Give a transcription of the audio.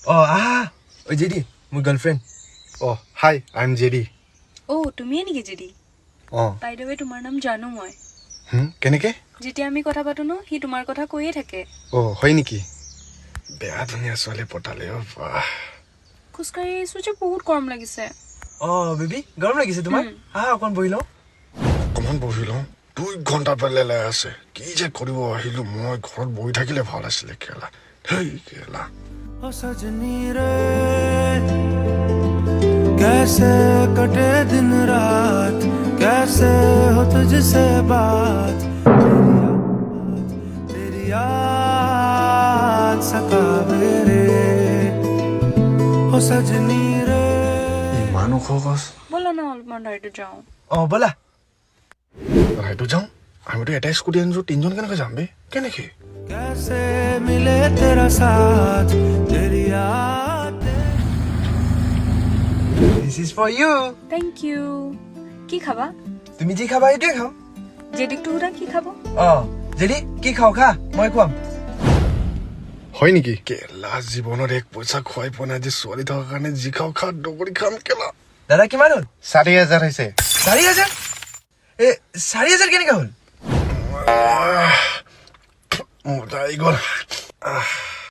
Oh, oh, JD, my girlfriend. Oh, hi, I'm JD. Oh, তুমিয়ে নেকি জিডি? Oh, by the way তোমাৰ নাম জানো মই। কেনেকে? যেতিয়া আমি কথা পাতো ন সি তোমাৰ কথা কৈয়ে থাকে। Oh, হয় নেকি? বেয়া ধুনীয়া ছোৱালী পটালে অ বাহ। খোজকাঢ়ি আহিছো যে বহুত গৰম লাগিছে। Oh, baby, গৰম লাগিছে তোমাৰ? অকণ বহি লওঁ। অকমান বহি লওঁ 2 ঘণ্টা পেলাই আছে কি যে কৰিব আহিলো মই ঘৰত বহি থাকিলে ভাল আছিলে কেলা হেই কেলা ओ सजनी रे कैसे कटे दिन रात कैसे हो तुझसे बात तेरी याद सतावे रे ओ सजनी रे ইমানো খগছ ব'লা না অলপমান ৰাইডত যাওঁ। Oh, ব'লা। ৰাইটো যাওঁ আমিতো এটাই স্কুটি আনিছো 3জন কেনেকৈ যাম বে কেনেকৈ कैसे मिले तेरा साथ तेरी याद This is for you. Thank you. কি খাবা? তুমি যি খাবা এইটোৱে খাওঁ। জেডিকটো সুধা কি খাব? JD, কি খাওঁ খা, মই খুৱাম। হয় নেকি কেলা জীৱনত এক পইচা খুৱাই পোৱা নাই যে ছোৱালী থকাৰ কাৰণে যি খাওঁ খা ডগৰি খাম কেলা দাদা কিমান হ'ল? 4000 হৈছে 4000? 4000 কেনেকৈ হ'ল? মজা আহি গ'ল